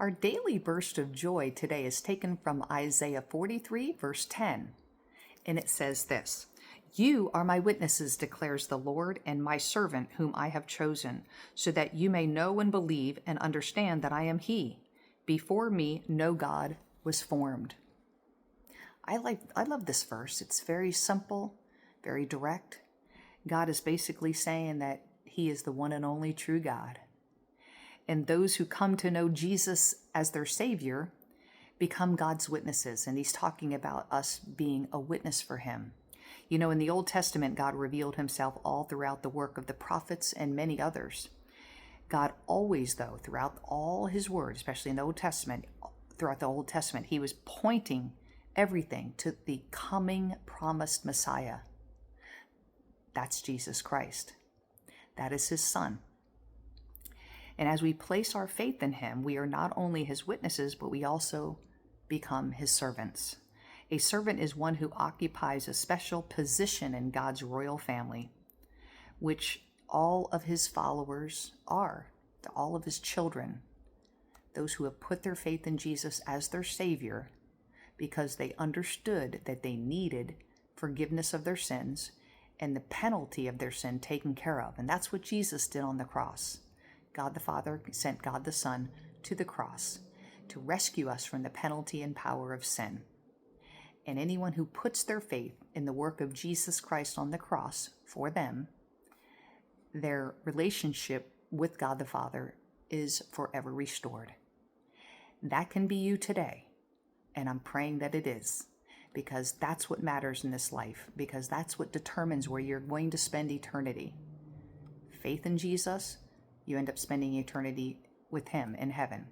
Our daily burst of joy today is taken from Isaiah 43, verse 10. And it says this: "You are my witnesses, declares the Lord, and my servant whom I have chosen, so that you may know and believe and understand that I am He. Before me no God was formed." I love this verse. It's very simple, very direct. God is basically saying that He is the one and only true God. And those who come to know Jesus as their Savior become God's witnesses. And He's talking about us being a witness for Him. You know, in the Old Testament, God revealed Himself all throughout the work of the prophets and many others. God always, though, throughout all His Word, especially in the Old Testament, throughout the Old Testament, He was pointing everything to the coming promised Messiah. That's Jesus Christ. That is His Son. And as we place our faith in Him, we are not only His witnesses, but we also become His servants. A servant is one who occupies a special position in God's royal family, which all of His followers are, all of His children, those who have put their faith in Jesus as their Savior because they understood that they needed forgiveness of their sins and the penalty of their sin taken care of. And that's what Jesus did on the cross. God the Father sent God the Son to the cross to rescue us from the penalty and power of sin. And anyone who puts their faith in the work of Jesus Christ on the cross for them, their relationship with God the Father is forever restored. That can be you today, and I'm praying that it is, because that's what matters in this life, because that's what determines where you're going to spend eternity. Faith in Jesus, you end up spending eternity with Him in heaven.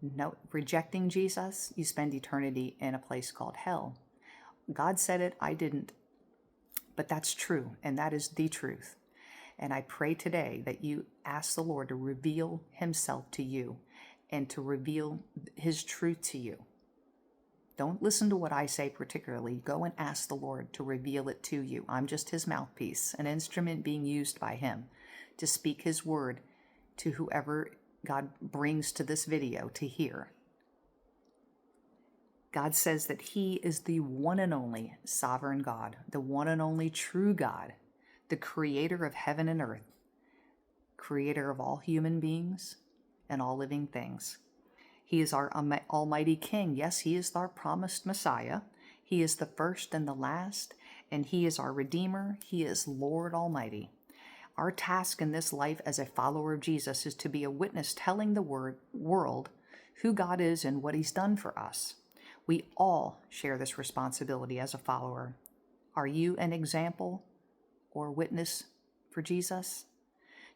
No, rejecting Jesus, you spend eternity in a place called hell. God said it, I didn't. But that's true, and that is the truth. And I pray today that you ask the Lord to reveal Himself to you and to reveal His truth to you. Don't listen to what I say particularly. Go and ask the Lord to reveal it to you. I'm just His mouthpiece, an instrument being used by Him to speak His word to whoever God brings to this video to hear. God says that He is the one and only sovereign God, the one and only true God, the creator of heaven and earth, creator of all human beings and all living things. He is our almighty King. Yes, He is our promised Messiah. He is the first and the last, and He is our Redeemer. He is Lord Almighty. Our task in this life as a follower of Jesus is to be a witness telling the world who God is and what He's done for us. We all share this responsibility as a follower. Are you an example or witness for Jesus?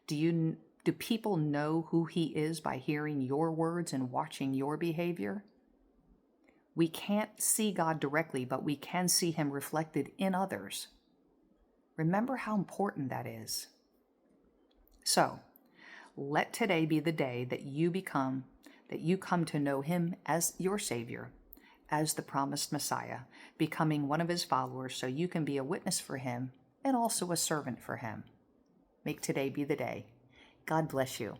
Do people know who He is by hearing your words and watching your behavior? We can't see God directly, but we can see Him reflected in others. Remember how important that is. So, let today be the day that you come to know Him as your Savior, as the promised Messiah, becoming one of His followers so you can be a witness for Him and also a servant for Him. Make today be the day. God bless you.